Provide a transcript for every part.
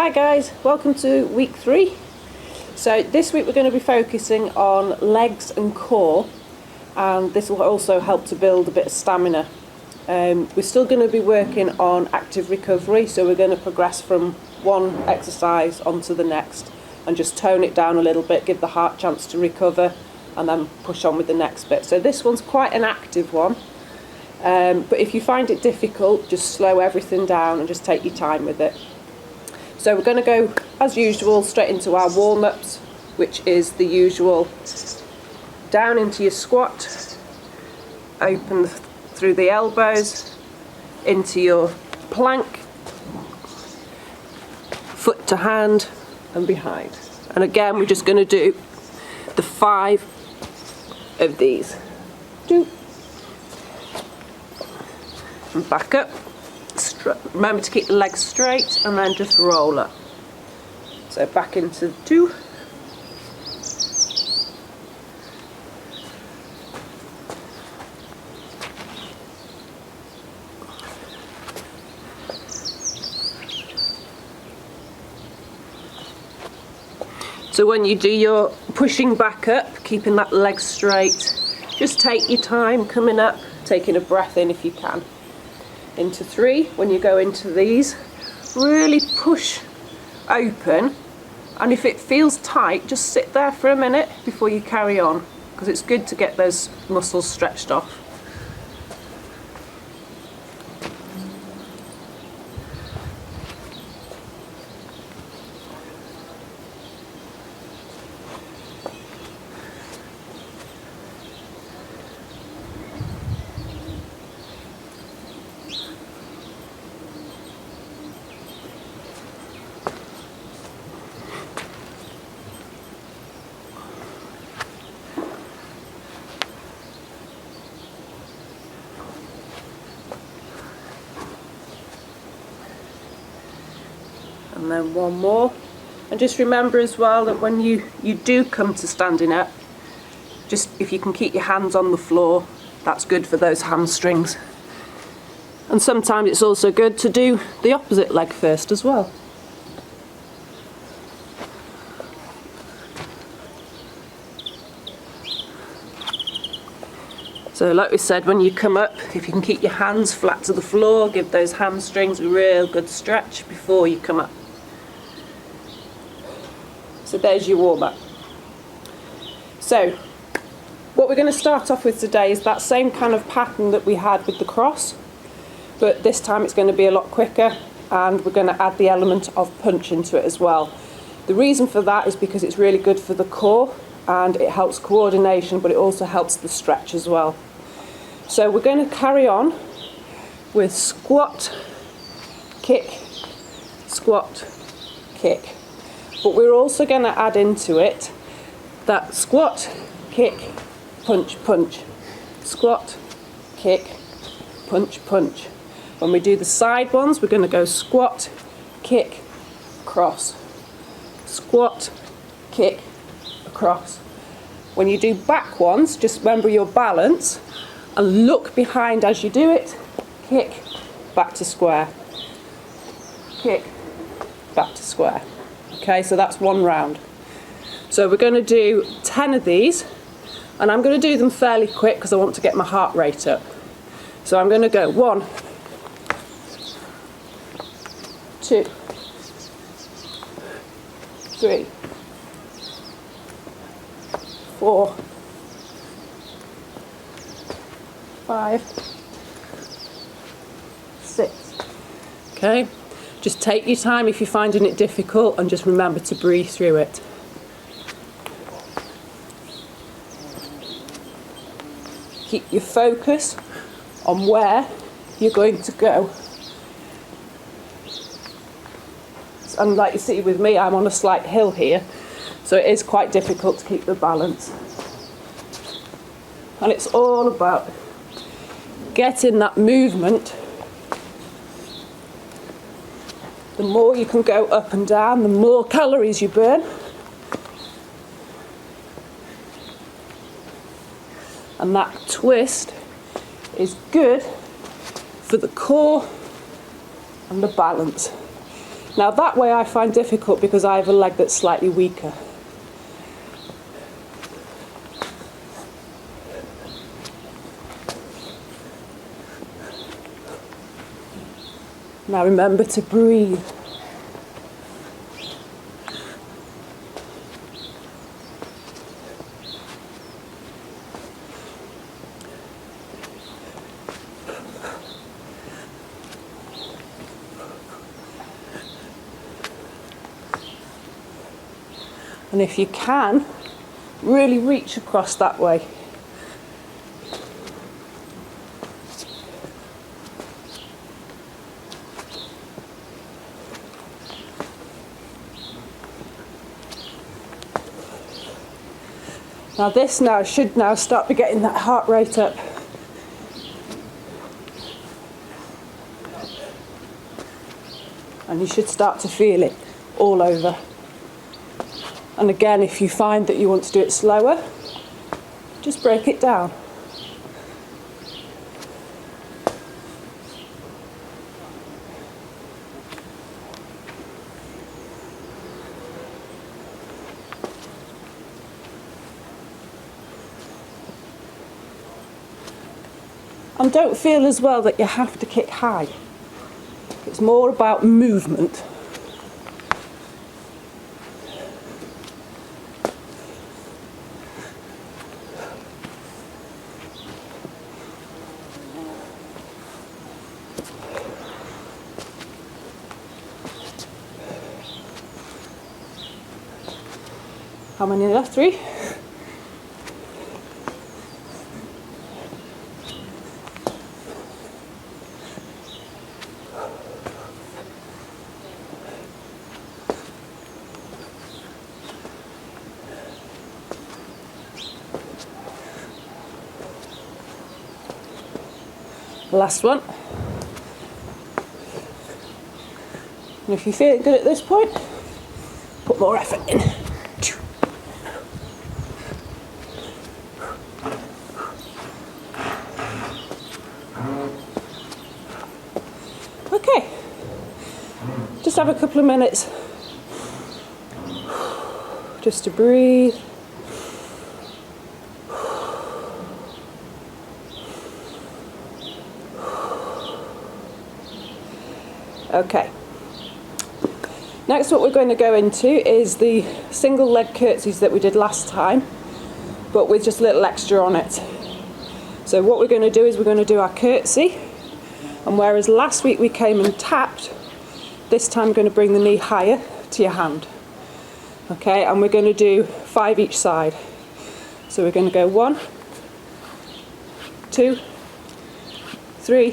Hi guys, welcome to week 3. So this week we're going to be focusing on legs and core, and this will also help to build a bit of stamina. We're still going to be working on active recovery, so we're going to progress from one exercise onto the next and just tone it down a little bit, give the heart a chance to recover, and then push on with the next bit. So this one's quite an active one, but if you find it difficult, just slow everything down and just take your time with it. So we're going to go, as usual, straight into our warm-ups, which is the usual down into your squat, open through the elbows, into your plank, foot to hand and behind. And again, we're just going to do the 5 of these. And back up. Remember to keep the legs straight and then just roll up. So back into 2. So when you do your pushing back up, keeping that leg straight, just take your time coming up, taking a breath in if you can. Into 3, when you go into these, really push open, and if it feels tight, just sit there for a minute before you carry on, because it's good to get those muscles stretched off. And then one more, and just remember as well that when you do come to standing up, just if you can keep your hands on the floor, that's good for those hamstrings. And sometimes it's also good to do the opposite leg first as well. So like we said, when you come up, if you can keep your hands flat to the floor, give those hamstrings a real good stretch before you come up. So there's your warm-up. So what we're going to start off with today is that same kind of pattern that we had with the cross, but this time it's going to be a lot quicker, and we're going to add the element of punch into it as well. The reason for that is because it's really good for the core and it helps coordination, but it also helps the stretch as well. So we're going to carry on with squat, kick, squat, kick. But we're also going to add into it that squat, kick, punch, punch. Squat, kick, punch, punch. When we do the side ones, we're going to go squat, kick, cross. Squat, kick, across. When you do back ones, just remember your balance and look behind as you do it. Kick, back to square. Kick, back to square. Okay, so that's one round. So we're going to do 10 of these, and I'm going to do them fairly quick because I want to get my heart rate up. So I'm going to go 1, 2, 3, 4, 5, 6. Okay. Just take your time if you're finding it difficult, and just remember to breathe through it. Keep your focus on where you're going to go. And like you see with me, I'm on a slight hill here, so it is quite difficult to keep the balance. And it's all about getting that movement. The more you can go up and down, the more calories you burn. And that twist is good for the core and the balance. Now that way I find difficult because I have a leg that's slightly weaker. Now remember to breathe. And if you can, really reach across that way. Now this should start to getting that heart rate up. And you should start to feel it all over. And again, if you find that you want to do it slower, just break it down. And don't feel as well that you have to kick high. It's more about movement. How many left? 3? Last one. And if you feel good at this point, put more effort in. Okay, just have a couple of minutes just to breathe. Okay, next what we're going to go into is the single leg curtsies that we did last time, but with just a little extra on it. So what we're going to do is we're going to do our curtsy, and whereas last week we came and tapped, this time we're going to bring the knee higher to your hand. Okay, and we're going to do 5 each side. So we're going to go 1, 2, 3,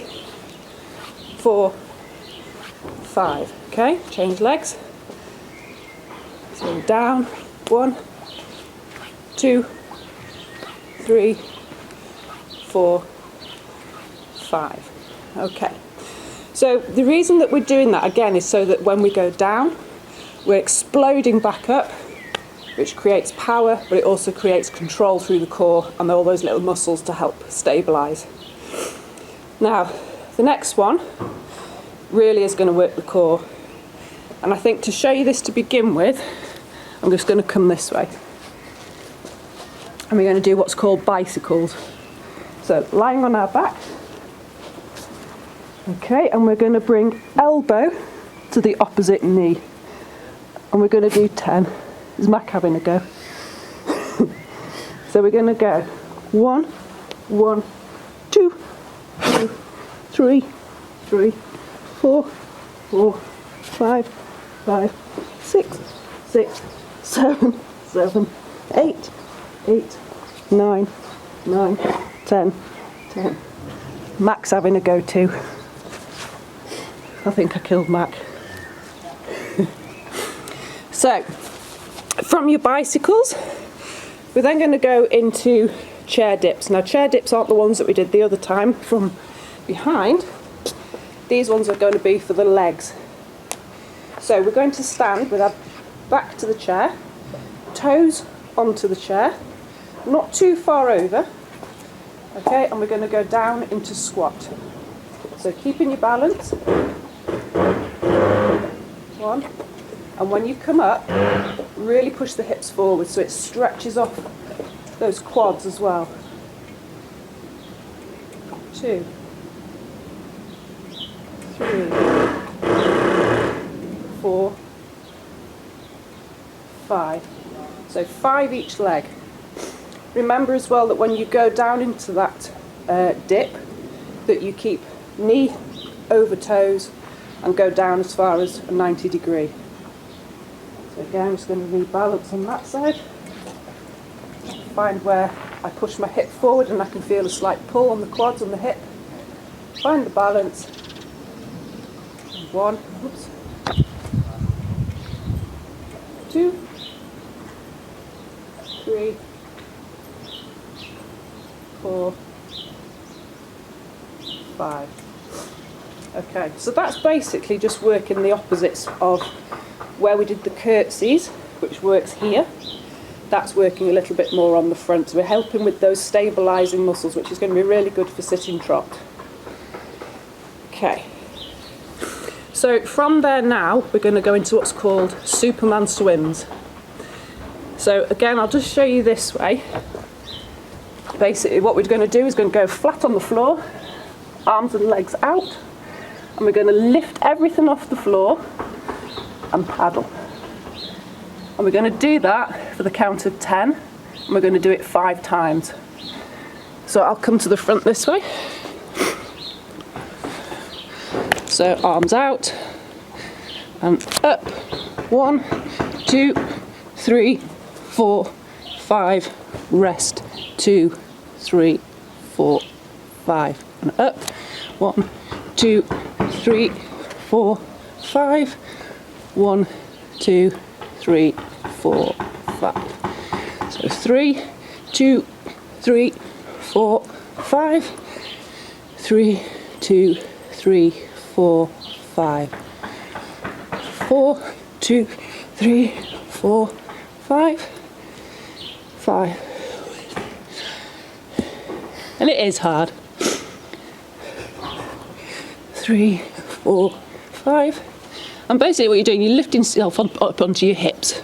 4, 5. Okay, change legs. So down, 1, 2, 3, 4, 5. Okay, so the reason that we're doing that again is so that when we go down, we're exploding back up, which creates power, but it also creates control through the core and all those little muscles to help stabilise. Now, the next one really is going to work the core. And I think to show you this to begin with, I'm just going to come this way. And we're going to do what's called bicycles. So lying on our back. Okay, and we're going to bring elbow to the opposite knee. And we're going to do 10. Is Mac having a go? So we're going to go 1, 1, 2, 2, 3, 3, 4, 4, 5, 5, 6, 6, 7, 7, 8, 8, 9, 9, 10, 10. Mac's having a go too. I think I killed Mac. So, from your bicycles, we're then going to go into chair dips. Now, chair dips aren't the ones that we did the other time from behind. These ones are going to be for the legs. So we're going to stand with our back to the chair, toes onto the chair, not too far over. Okay, and we're going to go down into squat. So keeping your balance. 1. And when you come up, really push the hips forward so it stretches off those quads as well. 2, 3, 4, 5. So 5 each leg. Remember as well that when you go down into that dip, that you keep knee over toes and go down as far as a 90 degree. So again, I'm just going to rebalance on that side. Find where I push my hip forward and I can feel a slight pull on the quads and the hip. Find the balance. 1, oops, 2, 3, 4, 5. Okay, so that's basically just working the opposites of where we did the curtsies, which works here. That's working a little bit more on the front. So we're helping with those stabilising muscles, which is going to be really good for sitting trot. Okay. So from there now, we're going to go into what's called Superman swims. So again, I'll just show you this way. Basically what we're going to do is going to go flat on the floor, arms and legs out, and we're going to lift everything off the floor and paddle. And we're going to do that for the count of 10, and we're going to do it 5 times. So I'll come to the front this way. So arms out and up. 1, 2, 3, 4, 5. Rest. 2, 3, 4, 5. And up. 1, 2, 3, 4, 5. 1, 2, 3, 4, 5. So 3, 2, 3, 4, 5. 3, 2, 3, 4, 5. 4, 2, 3, 4, 5. 5. And it is hard. 3, 4, 5. And basically what you're doing, you're lifting yourself up onto your hips.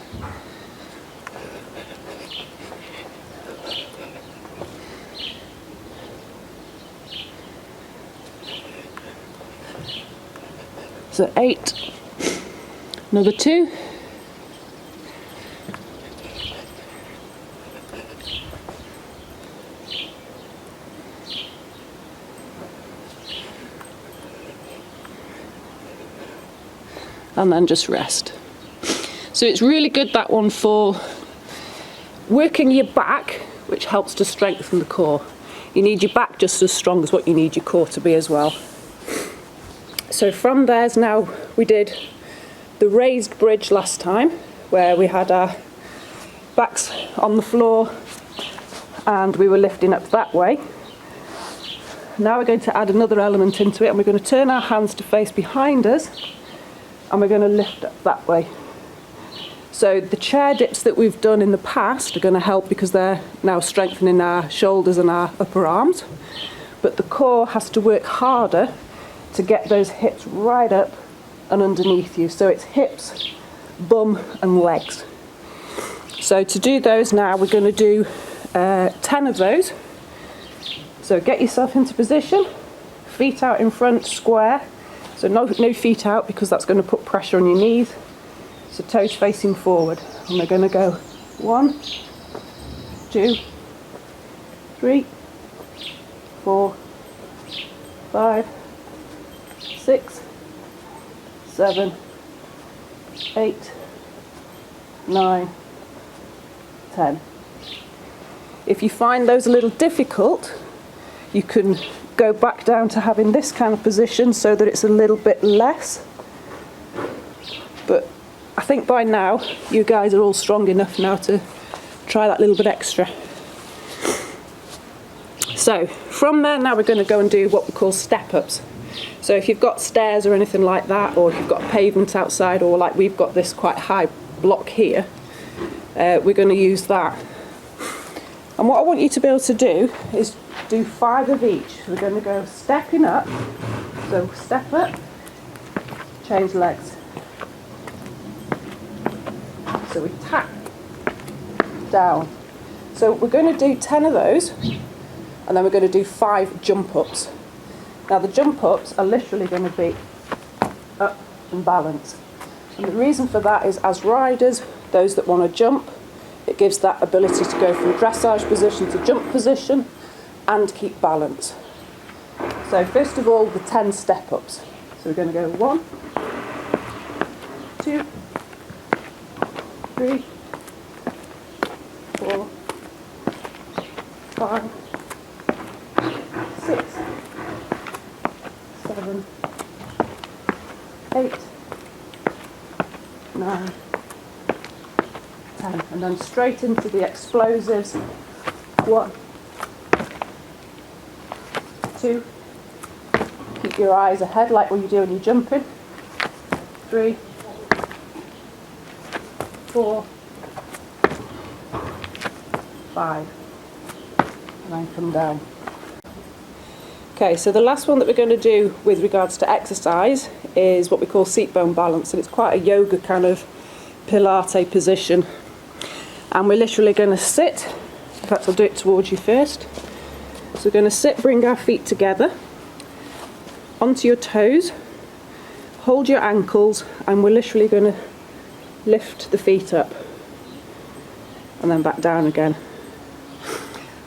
So 8, another 2. And then just rest. So it's really good, that one, for working your back, which helps to strengthen the core. You need your back just as strong as what you need your core to be as well. So from there's now, we did the raised bridge last time, where we had our backs on the floor and we were lifting up that way. Now we're going to add another element into it, and we're going to turn our hands to face behind us, and we're going to lift up that way. So the chair dips that we've done in the past are going to help because they're now strengthening our shoulders and our upper arms. But the core has to work harder to get those hips right up and underneath you. So it's hips, bum and legs. So to do those now, we're going to do 10 of those. So get yourself into position, feet out in front, square. So no feet out because that's going to put pressure on your knees. So toes facing forward. And we're going to go 1, 2, 3, 4, 5, 6, 7, 8, 9, 10. If you find those a little difficult, you can go back down to having this kind of position so that it's a little bit less. But I think by now you guys are all strong enough now to try that little bit extra. So from there now we're going to go and do what we call step-ups. So if you've got stairs or anything like that, or if you've got pavement outside, or like we've got this quite high block here, we're going to use that. And what I want you to be able to do is do 5 of each. We're going to go stepping up. So step up, change legs. So we tap down. So we're going to do 10 of those, and then we're going to do 5 jump ups. Now the jump ups are literally going to be up and balance. And the reason for that is, as riders, those that want to jump, it gives that ability to go from dressage position to jump position and keep balance. So first of all, the 10 step ups. So we're going to go 1, 2, 3, 4, 5, 6, 7, 8, 9, 10, and then straight into the explosives. 1, 2, keep your eyes ahead like what you do when you're jumping. 3, 4, 5, and then come down. Okay, so the last one that we're going to do with regards to exercise is what we call seat bone balance, and it's quite a yoga kind of Pilates position. And we're literally going to sit, in fact I'll do it towards you first. So we're going to sit, bring our feet together, onto your toes, hold your ankles, and we're literally going to lift the feet up and then back down again.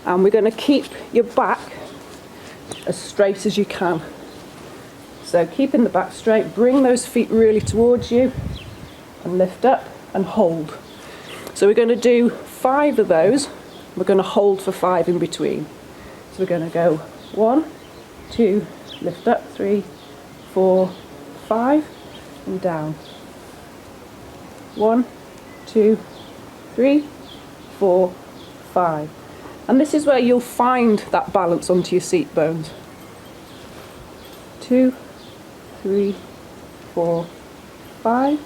And we're going to keep your back as straight as you can. So keeping the back straight, bring those feet really towards you and lift up and hold. So we're going to do 5 of those. We're going to hold for 5 in between. So we're going to go 1, 2, lift up, 3, 4, 5, and down. 1, 2, 3, 4, 5. And this is where you'll find that balance onto your seat bones. 2, 3, 4, 5.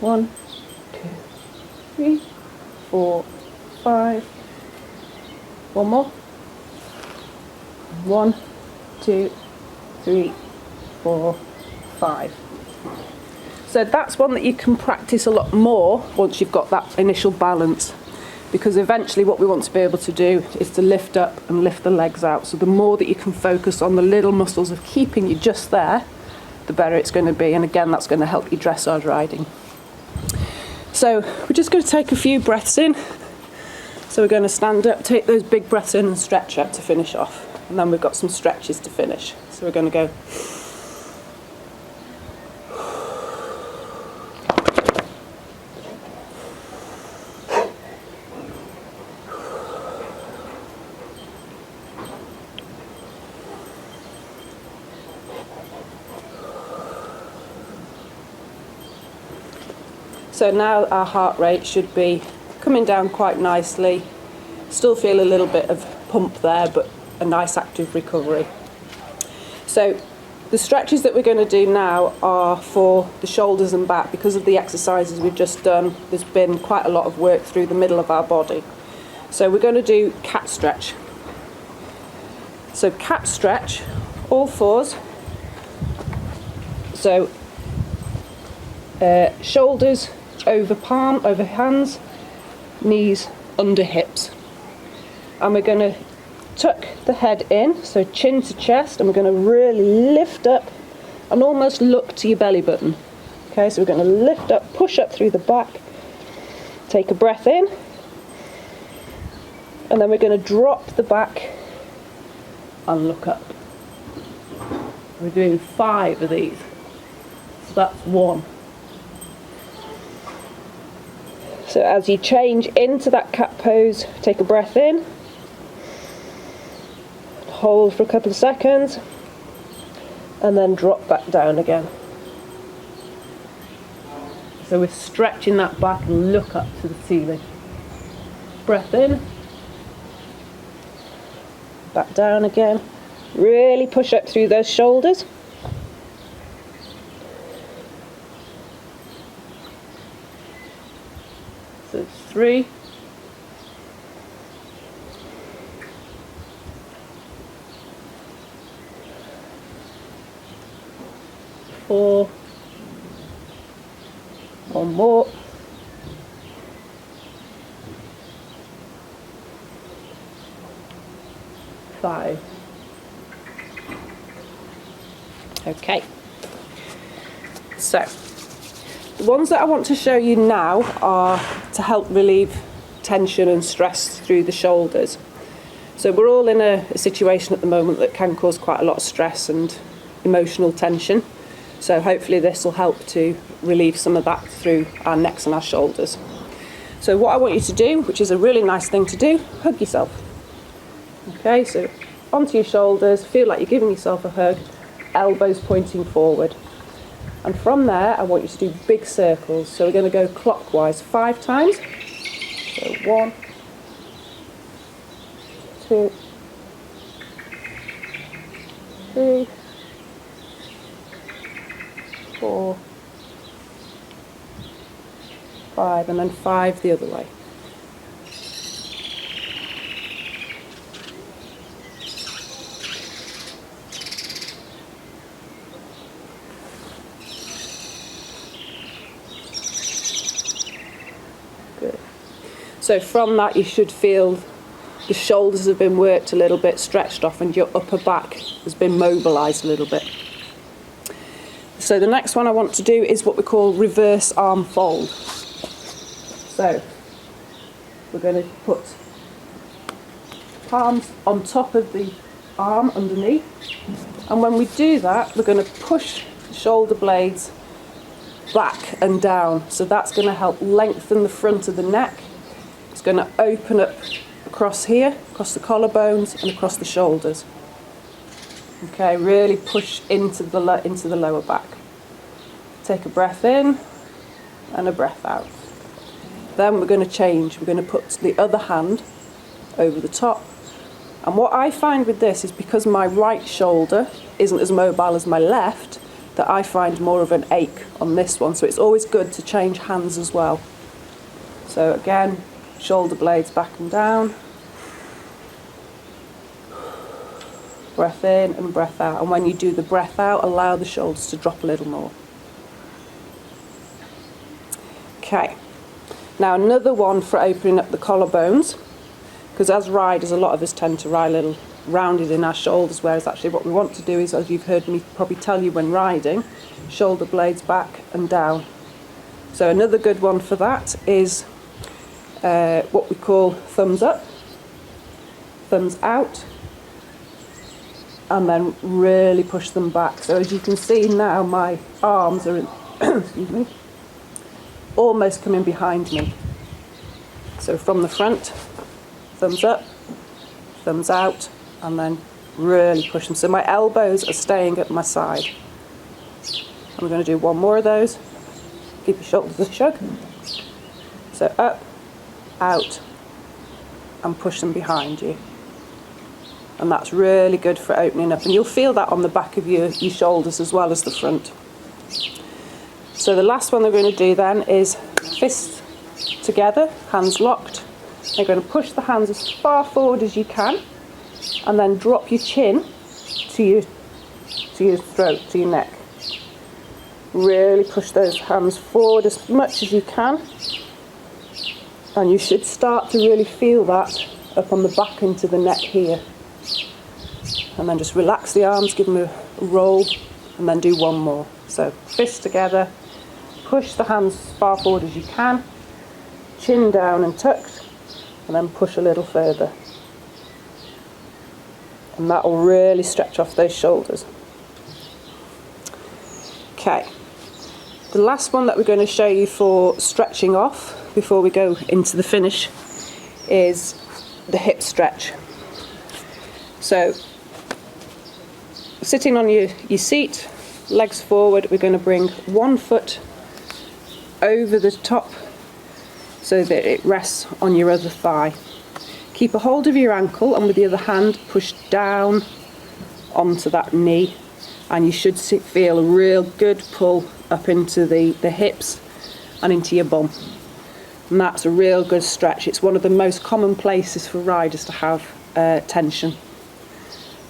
1, 2, 3, 4, 5. One more. 1, 2, 3, 4, 5. So that's one that you can practice a lot more once you've got that initial balance, because eventually what we want to be able to do is to lift up and lift the legs out. So the more that you can focus on the little muscles of keeping you just there, the better it's going to be. And again, that's going to help you dressage riding. So we're just going to take a few breaths in. So we're going to stand up, take those big breaths in and stretch out to finish off. And then we've got some stretches to finish. So we're going to go. So now our heart rate should be coming down quite nicely. Still feel a little bit of pump there, but a nice active recovery. So the stretches that we're going to do now are for the shoulders and back. Because of the exercises we've just done, there's been quite a lot of work through the middle of our body. So we're going to do cat stretch. So cat stretch, all fours. So shoulders over palm, over hands, knees under hips. And we're going to tuck the head in, so chin to chest, and we're going to really lift up and almost look to your belly button. Okay, so we're going to lift up, push up through the back, take a breath in, and then we're going to drop the back and look up. We're doing 5 of these. So that's 1. So as you change into that cat pose, take a breath in, hold for a couple of seconds, and then drop back down again. So we're stretching that back and look up to the ceiling. Breath in, back down again. Really push up through those shoulders. So it's 3, 4, One more. Five. Okay. So, the ones that I want to show you now are to help relieve tension and stress through the shoulders. So we're all in a situation at the moment that can cause quite a lot of stress and emotional tension. So hopefully this will help to relieve some of that through our necks and our shoulders. So what I want you to do, which is a really nice thing to do, hug yourself. Okay, so onto your shoulders, feel like you're giving yourself a hug, elbows pointing forward. And from there, I want you to do big circles. So we're going to go clockwise 5 times. So 1, 2, 3, 4, 5, and then 5 the other way. Good. So from that you should feel the shoulders have been worked a little bit, stretched off, and your upper back has been mobilised a little bit. So the next one I want to do is what we call reverse arm fold. So we're going to put palms on top of the arm underneath, and when we do that we're going to push the shoulder blades back and down. So that's going to help lengthen the front of the neck. It's going to open up across here, across the collarbones and across the shoulders. Okay, really push into the lower back. Take a breath in and a breath out. Then we're going to change. We're going to put the other hand over the top. And what I find with this is because my right shoulder isn't as mobile as my left, that I find more of an ache on this one. So it's always good to change hands as well. So again, shoulder blades back and down. Breath in and breath out. And when you do the breath out, allow the shoulders to drop a little more. Okay. Now another one for opening up the collarbones, because as riders, a lot of us tend to ride a little rounded in our shoulders, whereas actually what we want to do is, as you've heard me probably tell you when riding, shoulder blades back and down. So another good one for that is what we call thumbs up, thumbs out, and then really push them back. So as you can see now, my arms are excuse me, almost coming behind me. So from the front, thumbs up, thumbs out, and then really push them. So my elbows are staying at my side. I'm going to do one more of those. Keep your shoulders a shug. So up, out, and push them behind you. And that's really good for opening up. And you'll feel that on the back of your shoulders as well as the front. So the last one we're going to do then is fists together, hands locked. You're going to push the hands as far forward as you can, and then drop your chin to your throat, to your neck. Really push those hands forward as much as you can, and you should start to really feel that up on the back into the neck here. And then just relax the arms, give them a roll, and then do one more. So fists together, push the hands as far forward as you can, chin down and tucked, and then push a little further. And that will really stretch off those shoulders. Okay, the last one that we're going to show you for stretching off before we go into the finish is the hip stretch. So sitting on your seat, legs forward, we're going to bring one foot over the top so that it rests on your other thigh. Keep a hold of your ankle, and with the other hand push down onto that knee, and you should feel a real good pull up into the hips and into your bum. And that's a real good stretch. It's one of the most common places for riders to have tension.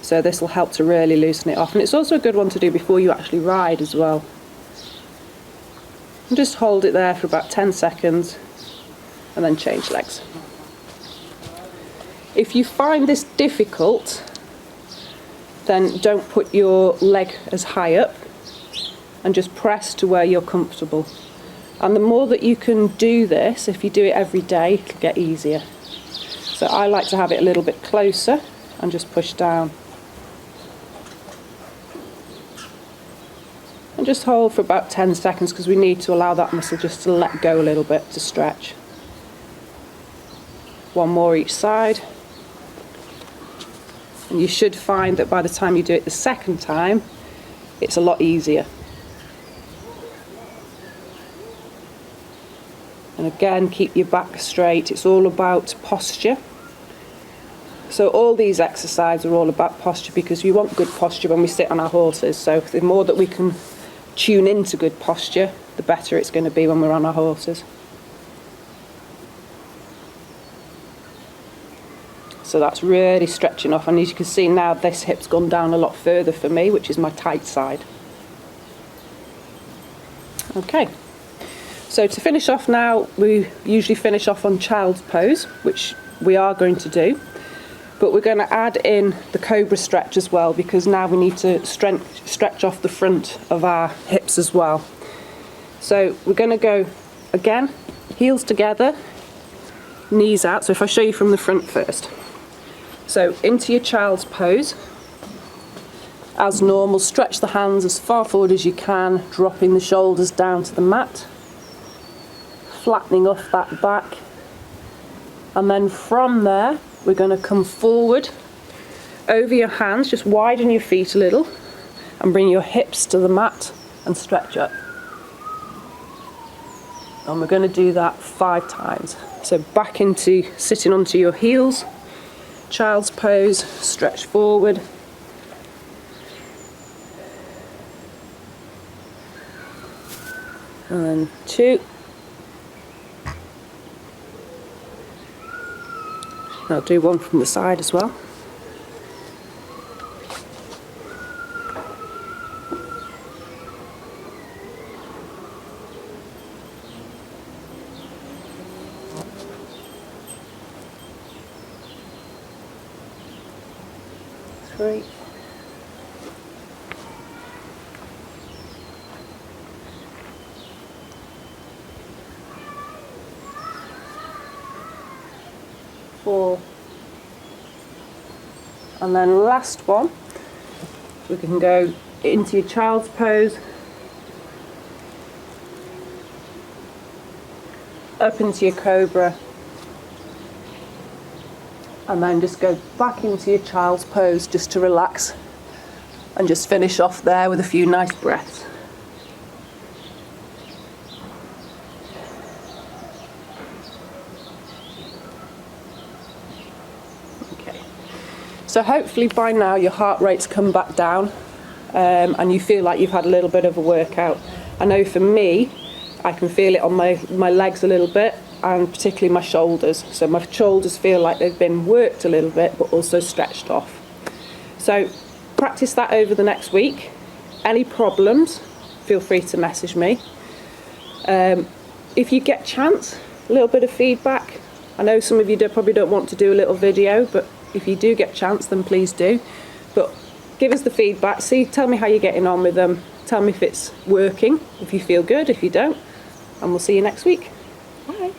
So this will help to really loosen it off. And it's also a good one to do before you actually ride as well. And just hold it there for about 10 seconds and then change legs. If you find this difficult, then don't put your leg as high up and just press to where you're comfortable. And the more that you can do this, if you do it every day, it'll get easier. So I like to have it a little bit closer and just push down. And just hold for about 10 seconds because we need to allow that muscle just to let go a little bit to stretch. One more each side. And you should find that by the time you do it the second time, it's a lot easier. And again, keep your back straight. It's all about posture. So all these exercises are all about posture because we want good posture when we sit on our horses. So the more that we can tune into good posture, the better it's going to be when we're on our horses. So that's really stretching off, and as you can see now, this hip's gone down a lot further for me, which is my tight side. Okay, so to finish off now, we usually finish off on child's pose, which we are going to do, but we're going to add in the Cobra Stretch as well, because now we need to stretch off the front of our hips as well. So we're going to go again, heels together, knees out. So if I show you from the front first. So into your child's pose. As normal, stretch the hands as far forward as you can, dropping the shoulders down to the mat, flattening off that back. And then from there, we're going to come forward over your hands, just widen your feet a little and bring your hips to the mat and stretch up. And we're going to do that 5 times. So back into sitting onto your heels, child's pose, stretch forward. And then 2. I'll do one from the side as well. Three. 4. And then last one, we can go into your child's pose, up into your Cobra, and then just go back into your child's pose just to relax and just finish off there with a few nice breaths. Okay, so hopefully by now your heart rate's come back down and you feel like you've had a little bit of a workout. I know for me, I can feel it on my legs a little bit, and particularly my shoulders. So my shoulders feel like they've been worked a little bit but also stretched off. So practice that over the next week. Any problems, feel free to message me. If you get a chance, a little bit of feedback. I know some of you probably don't want to do a little video, but if you do get a chance, then please do. But give us the feedback, tell me how you're getting on with them, tell me if it's working, if you feel good, if you don't, and we'll see you next week. Bye.